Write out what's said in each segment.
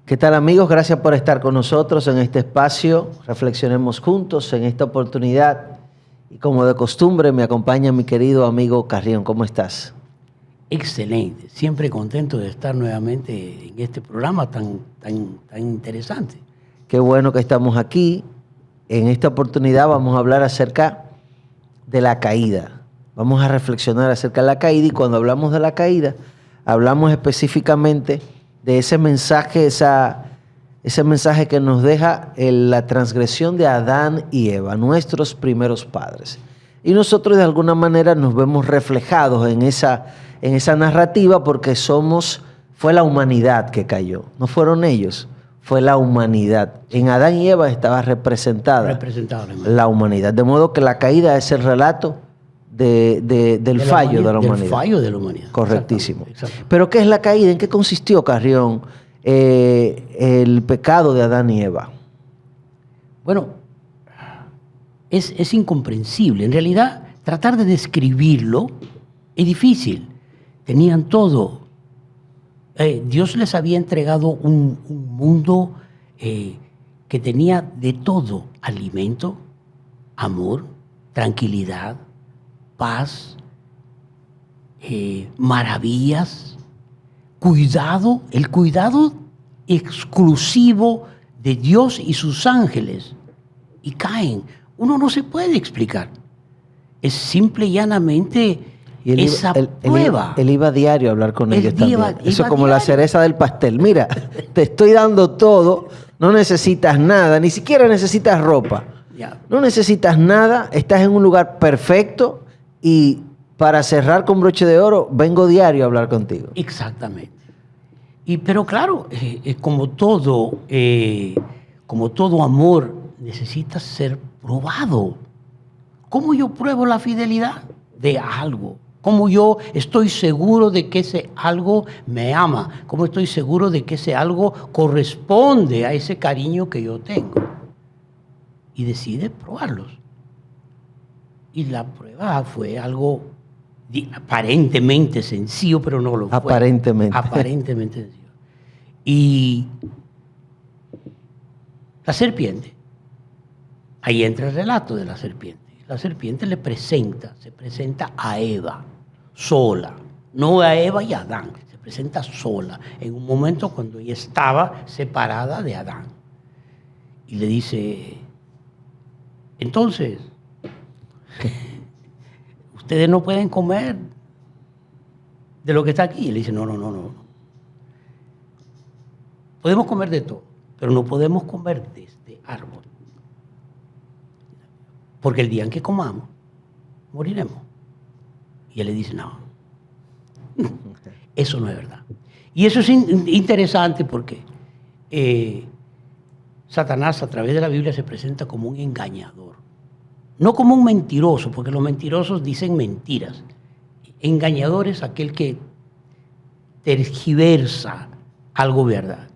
¿Qué tal, amigos? Gracias por estar con nosotros en este espacio. Reflexionemos juntos en esta oportunidad. Y como de costumbre, me acompaña mi querido amigo Carrión. ¿Cómo estás? Excelente, siempre contento de estar nuevamente en este programa tan interesante. Qué bueno que estamos aquí. En esta oportunidad vamos a hablar acerca de la caída. Vamos a reflexionar acerca de la caída y cuando hablamos de la caída, hablamos específicamente de ese mensaje, ese mensaje que nos deja la transgresión de Adán y Eva, nuestros primeros padres. Y nosotros de alguna manera nos vemos reflejados en esa narrativa porque fue la humanidad que cayó, no fueron ellos, fue la humanidad. En Adán y Eva estaba representada la humanidad. De modo que la caída es el relato del fallo de la humanidad. Del fallo de la humanidad. Correctísimo. Exactamente. Pero ¿qué es la caída? ¿En qué consistió, Carrión, el pecado de Adán y Eva? Bueno, es incomprensible. En realidad, tratar de describirlo es difícil. Tenían todo. Dios les había entregado un mundo que tenía de todo: alimento, amor, tranquilidad, paz, maravillas, cuidado, el cuidado exclusivo de Dios y sus ángeles. Y caen. Uno no se puede explicar. Es simple y llanamente esa prueba. Él iba a diario a hablar con ellos también. Eso es como diario. La cereza del pastel. Mira, te estoy dando todo, no necesitas nada, ni siquiera necesitas ropa. Ya. No necesitas nada, estás en un lugar perfecto y para cerrar con broche de oro, vengo diario a hablar contigo. Exactamente. Pero claro, como todo amor, necesita ser probado. ¿Cómo yo pruebo la fidelidad de algo? ¿Cómo yo estoy seguro de que ese algo me ama? ¿Cómo estoy seguro de que ese algo corresponde a ese cariño que yo tengo? Y decide probarlos. Y la prueba fue algo aparentemente sencillo, pero no lo fue. Aparentemente sencillo. Y la serpiente, ahí entra el relato de la serpiente. La serpiente se presenta a Eva sola, no a Eva y a Adán, se presenta sola, en un momento cuando ella estaba separada de Adán. Y le dice: entonces, ustedes no pueden comer de lo que está aquí. Y le dice: no. Podemos comer de todo, pero no podemos comer de este árbol. Porque el día en que comamos, moriremos. Y él le dice: no, eso no es verdad. Y eso es interesante porque Satanás a través de la Biblia se presenta como un engañador. No como un mentiroso, porque los mentirosos dicen mentiras. Engañador es aquel que tergiversa algo verdad.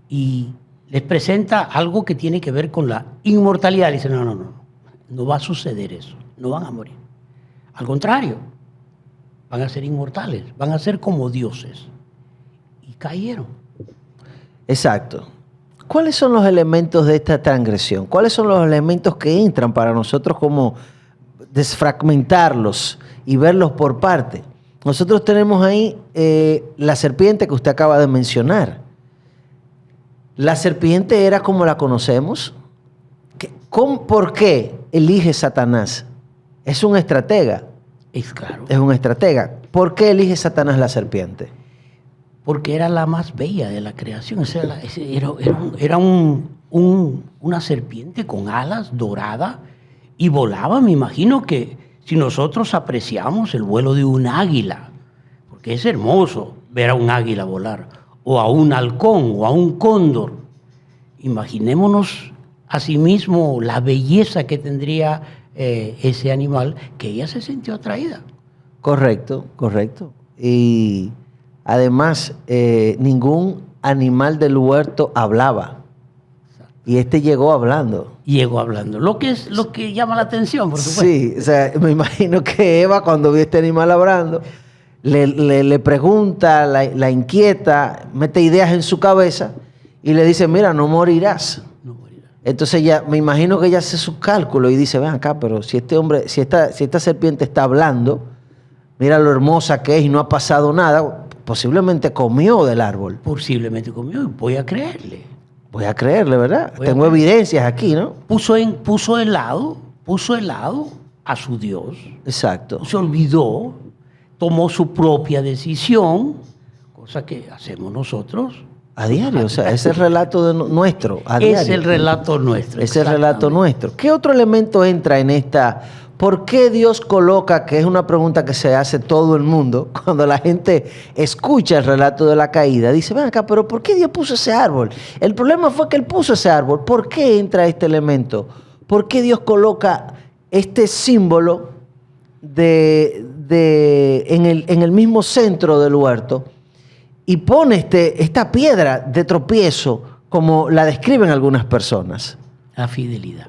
Y les presenta algo que tiene que ver con la inmortalidad. Le dice: no va a suceder eso, no van a morir. Al contrario, van a ser inmortales, van a ser como dioses. Y cayeron. Exacto. ¿Cuáles son los elementos de esta transgresión? ¿Cuáles son los elementos que entran para nosotros como desfragmentarlos y verlos por parte? Nosotros tenemos ahí la serpiente que usted acaba de mencionar. La serpiente era como la conocemos. ¿Por qué elige Satanás? Es un estratega. Claro. Es un estratega. ¿Por qué elige Satanás la serpiente? Porque era la más bella de la creación. Era una serpiente con alas doradas y volaba. Me imagino que si nosotros apreciamos el vuelo de un águila, porque es hermoso ver a un águila volar, o a un halcón, o a un cóndor, imaginémonos asimismo la belleza que tendría ese animal, que ella se sintió atraída. Correcto. Y además, ningún animal del huerto hablaba. Y este llegó hablando. Lo que llama la atención, por supuesto. Sí, o sea, me imagino que Eva, cuando vio este animal hablando, le pregunta, la inquieta, mete ideas en su cabeza y le dice, mira, no morirás. No morirás. Entonces ella, me imagino que ella hace sus cálculos y dice, ven acá, pero si este hombre, si esta serpiente está hablando, mira lo hermosa que es y no ha pasado nada, posiblemente comió del árbol. Posiblemente comió y voy a creerle. Voy a creerle, ¿verdad? Voy a Tengo creer. evidencias aquí, ¿no? Puso de lado a su Dios. Exacto. Se olvidó, tomó su propia decisión, cosa que hacemos nosotros. A diario, o sea, ese es el relato nuestro. A Es diario. el relato nuestro. Es el relato exactamente. nuestro. ¿Qué otro elemento entra en esta? ¿Por qué Dios coloca, que es una pregunta que se hace todo el mundo, cuando la gente escucha el relato de la caída, dice, ven acá, pero ¿por qué Dios puso ese árbol? El problema fue que Él puso ese árbol. ¿Por qué entra este elemento? ¿Por qué Dios coloca este símbolo en el mismo centro del huerto y pone esta piedra de tropiezo, como la describen algunas personas? La fidelidad.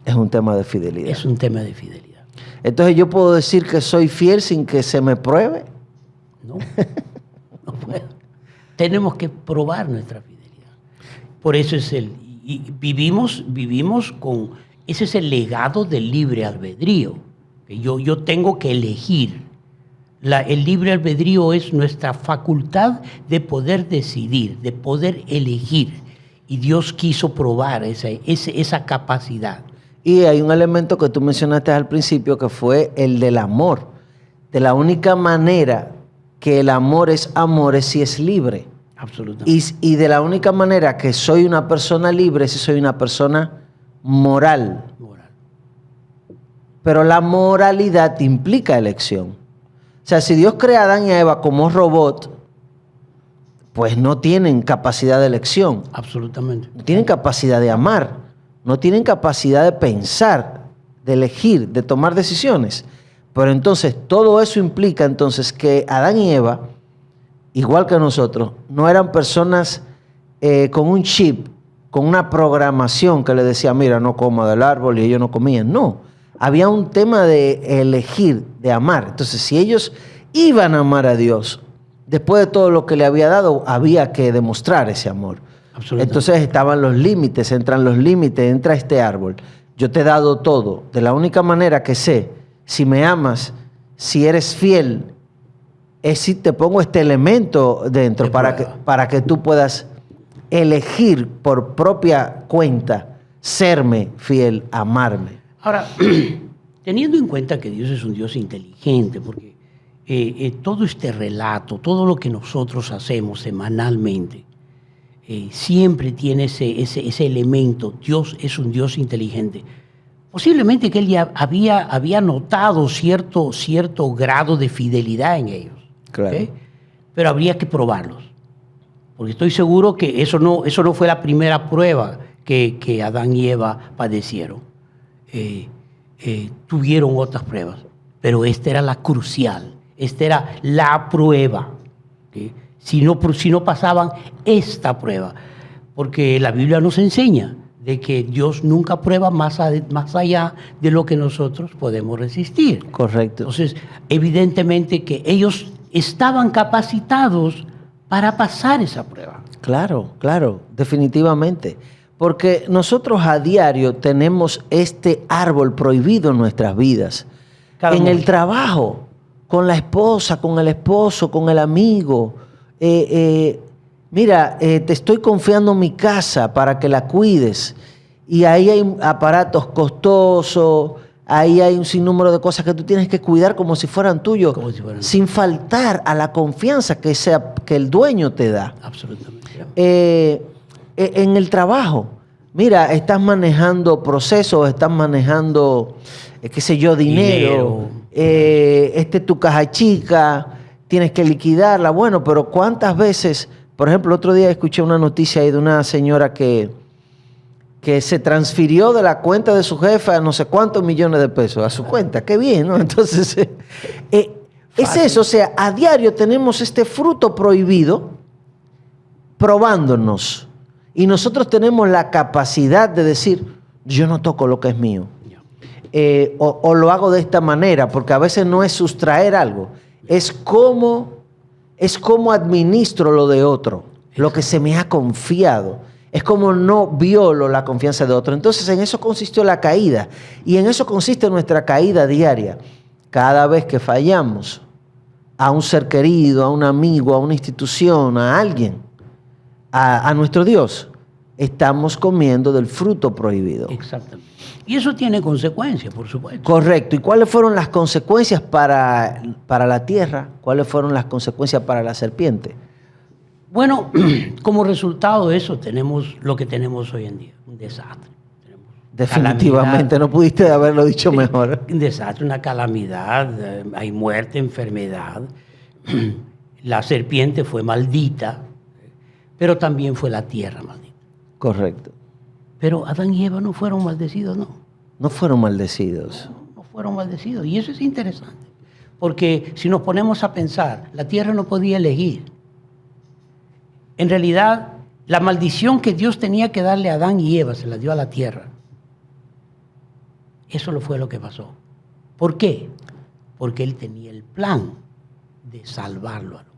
Es un tema de fidelidad. Es un tema de fidelidad. Entonces yo puedo decir que soy fiel sin que se me pruebe. No, no puedo. Tenemos que probar nuestra fidelidad. Por eso vivimos con, ese es el legado del libre albedrío. Que yo tengo que elegir. El libre albedrío es nuestra facultad de poder decidir, de poder elegir. Y Dios quiso probar esa capacidad. Y hay un elemento que tú mencionaste al principio, que fue el del amor. De la única manera que el amor es si es libre. Absolutamente. Y de la única manera que soy una persona libre es si soy una persona moral. Moral. Pero la moralidad implica elección. O sea, si Dios crea a Adán y a Eva como robot, pues no tienen capacidad de elección. Absolutamente. No tienen capacidad de amar. No tienen capacidad de pensar, de elegir, de tomar decisiones. Pero entonces todo eso implica entonces que Adán y Eva, igual que nosotros, no eran personas con un chip, con una programación que le decía, mira, no coma del árbol, y ellos no comían. No, había un tema de elegir, de amar. Entonces, si ellos iban a amar a Dios, después de todo lo que le había dado, había que demostrar ese amor. Entonces estaban los límites, entra este árbol. Yo te he dado todo. De la única manera que sé, si me amas, si eres fiel, es si te pongo este elemento dentro para que tú puedas elegir por propia cuenta serme fiel, amarme. Ahora, teniendo en cuenta que Dios es un Dios inteligente, porque todo este relato, todo lo que nosotros hacemos semanalmente, siempre tiene ese elemento. Dios es un Dios inteligente. Posiblemente que Él ya había notado cierto grado de fidelidad en ellos. Claro. ¿Okay? Pero habría que probarlos. Porque estoy seguro que eso no fue la primera prueba que Adán y Eva padecieron. Tuvieron otras pruebas, pero esta era la crucial. Esta era la prueba. ¿Okay? Si no pasaban esta prueba, porque la Biblia nos enseña de que Dios nunca prueba más allá de lo que nosotros podemos resistir. Correcto. Entonces, evidentemente que ellos estaban capacitados para pasar esa prueba. Claro, definitivamente. Porque nosotros a diario tenemos este árbol prohibido en nuestras vidas. En el trabajo, con la esposa, con el esposo, con el amigo. Mira, te estoy confiando mi casa para que la cuides. Y ahí hay aparatos costosos, ahí hay un sinnúmero de cosas que tú tienes que cuidar como si fueran tuyos, sin faltar a la confianza que el dueño te da. Absolutamente. En el trabajo, mira, estás manejando procesos, estás manejando, qué sé yo, dinero. Tu caja chica, tienes que liquidarla. Bueno, pero ¿cuántas veces? Por ejemplo, el otro día escuché una noticia ahí de una señora que se transfirió de la cuenta de su jefa a no sé cuántos millones de pesos a su cuenta. Qué bien, ¿no? Entonces, es eso. O sea, a diario tenemos este fruto prohibido probándonos. Y nosotros tenemos la capacidad de decir, yo no toco lo que es mío. O lo hago de esta manera, porque a veces no es sustraer algo. Es cómo administro lo de otro. lo que se me ha confiado. Es como no violo la confianza de otro. Entonces en eso consistió la caída. Y en eso consiste nuestra caída diaria. Cada vez que fallamos a un ser querido, a un amigo, a una institución, a alguien, a nuestro Dios, estamos comiendo del fruto prohibido. Exactamente. Y eso tiene consecuencias, por supuesto. Correcto. ¿Y cuáles fueron las consecuencias para la tierra? ¿Cuáles fueron las consecuencias para la serpiente? Bueno, como resultado de eso tenemos lo que tenemos hoy en día, un desastre. Tenemos Definitivamente, calamidad, no pudiste haberlo dicho mejor. un desastre, una calamidad, hay muerte, enfermedad. La serpiente fue maldita, pero también fue la tierra maldita. Correcto. Pero Adán y Eva no fueron maldecidos, no. No fueron maldecidos. No fueron maldecidos. Y eso es interesante. Porque si nos ponemos a pensar, la tierra no podía elegir. En realidad, la maldición que Dios tenía que darle a Adán y Eva se la dio a la tierra. Eso fue lo que pasó. ¿Por qué? Porque Él tenía el plan de salvarlo al hombre.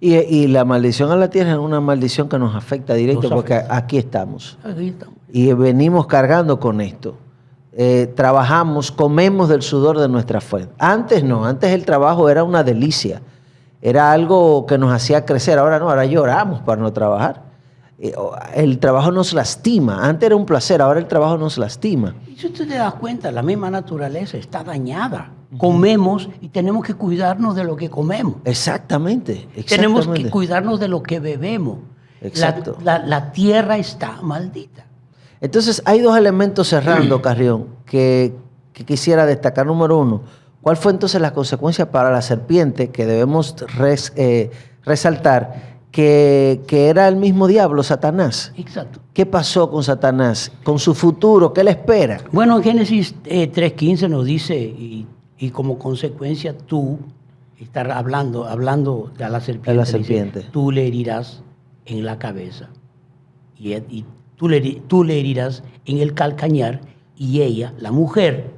Y la maldición a la tierra es una maldición que nos afecta directo Nos porque afecta. aquí estamos. Ahí estamos. Y venimos cargando con esto. Trabajamos, comemos del sudor de nuestra fuente. Antes no, antes el trabajo era una delicia. Era algo que nos hacía crecer. Ahora no, ahora lloramos para no trabajar. El trabajo nos lastima. Antes era un placer, ahora el trabajo nos lastima. Y si usted te das cuenta, la misma naturaleza está dañada. Comemos y tenemos que cuidarnos de lo que comemos. Exactamente. Tenemos que cuidarnos de lo que bebemos. Exacto. La tierra está maldita. Entonces, hay dos elementos cerrando, Carrión, que quisiera destacar. Número uno, ¿cuál fue entonces la consecuencia para la serpiente? Que debemos resaltar que era el mismo diablo, Satanás. Exacto. ¿Qué pasó con Satanás? Con su futuro, ¿qué le espera? Bueno, en Génesis 3:15 nos dice, y como consecuencia tú, estás hablando de la serpiente. De la serpiente. Dice, tú le herirás en la cabeza y tú le herirás en el calcañar y ella, la mujer,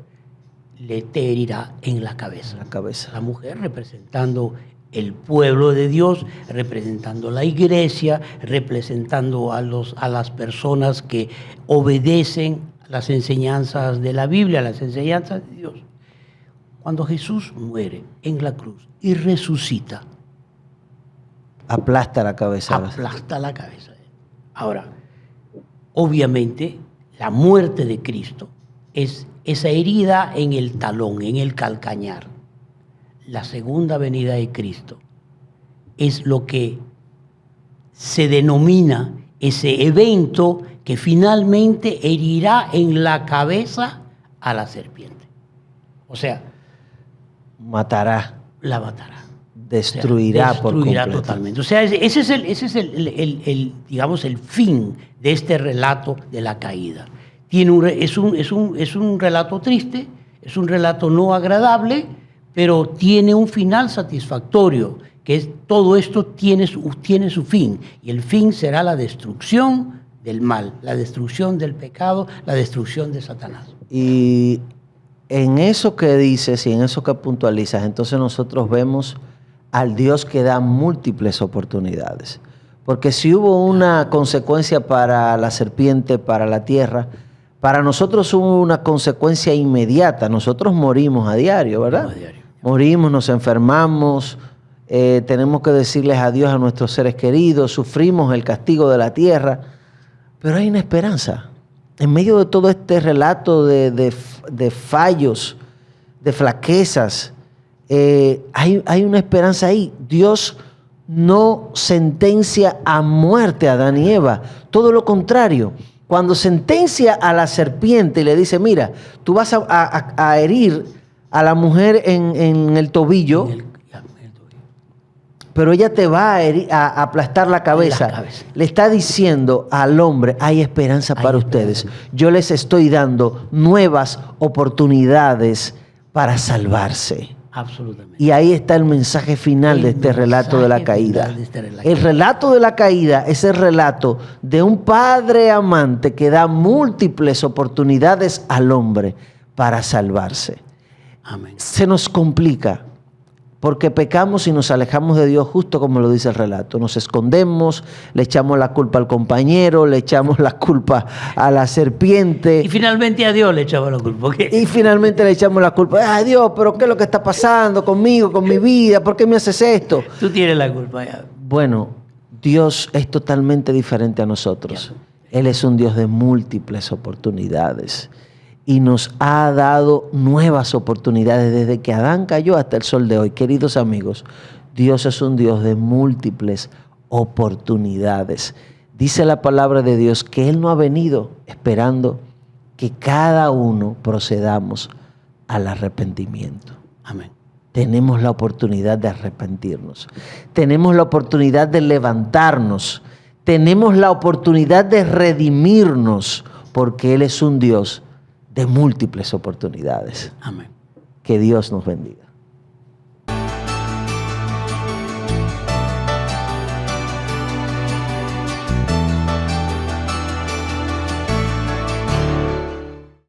te herirá en la cabeza. La cabeza. La mujer representando el pueblo de Dios, representando la iglesia, representando a las personas que obedecen las enseñanzas de la Biblia, las enseñanzas de Dios. Cuando Jesús muere en la cruz y resucita, Aplasta la cabeza. aplasta la cabeza. Ahora, obviamente, la muerte de Cristo es esa herida en el talón, en el calcañar. La segunda venida de Cristo es lo que se denomina ese evento que finalmente herirá en la cabeza a la serpiente. O sea, Matará. la matará. Destruirá, O sea, por completo. totalmente. O sea, ese es digamos, el fin de este relato de la caída. Es un relato triste, es un relato no agradable, pero tiene un final satisfactorio, que es todo esto tiene su fin, y el fin será la destrucción del mal, la destrucción del pecado, la destrucción de Satanás. Y en eso que dices y en eso que puntualizas, entonces nosotros vemos al Dios que da múltiples oportunidades. Porque si hubo una consecuencia para la serpiente, para la tierra, para nosotros hubo una consecuencia inmediata. Nosotros morimos a diario, ¿verdad? A diario. Morimos, nos enfermamos, tenemos que decirles adiós a nuestros seres queridos, sufrimos el castigo de la tierra, pero hay una esperanza. En medio de todo este relato de fallos, de flaquezas, hay una esperanza ahí. Dios no sentencia a muerte a Adán y Eva, todo lo contrario. Cuando sentencia a la serpiente y le dice, mira, tú vas a herir a la mujer en el tobillo, pero ella te va a aplastar la cabeza. Le está diciendo al hombre, hay esperanza para ustedes. Yo les estoy dando nuevas oportunidades para salvarse. Absolutamente. Y ahí está el mensaje final de este relato de la caída. El relato de la caída es el relato de un padre amante que da múltiples oportunidades al hombre para salvarse. Amén. Se nos complica Porque pecamos y nos alejamos de Dios justo como lo dice el relato. Nos escondemos, le echamos la culpa al compañero, le echamos la culpa a la serpiente. Y finalmente a Dios le echaba la culpa. ¿Okay? Y finalmente le echamos la culpa. Ay Dios, pero ¿qué es lo que está pasando conmigo, con mi vida? ¿Por qué me haces esto? Tú tienes la culpa ya. Bueno, Dios es totalmente diferente a nosotros. Él es un Dios de múltiples oportunidades. Y nos ha dado nuevas oportunidades desde que Adán cayó hasta el sol de hoy. Queridos amigos, Dios es un Dios de múltiples oportunidades. Dice la palabra de Dios que Él no ha venido esperando que cada uno procedamos al arrepentimiento. Amén. Tenemos la oportunidad de arrepentirnos. Tenemos la oportunidad de levantarnos. Tenemos la oportunidad de redimirnos porque Él es un Dios de múltiples oportunidades. Amén. Que Dios nos bendiga.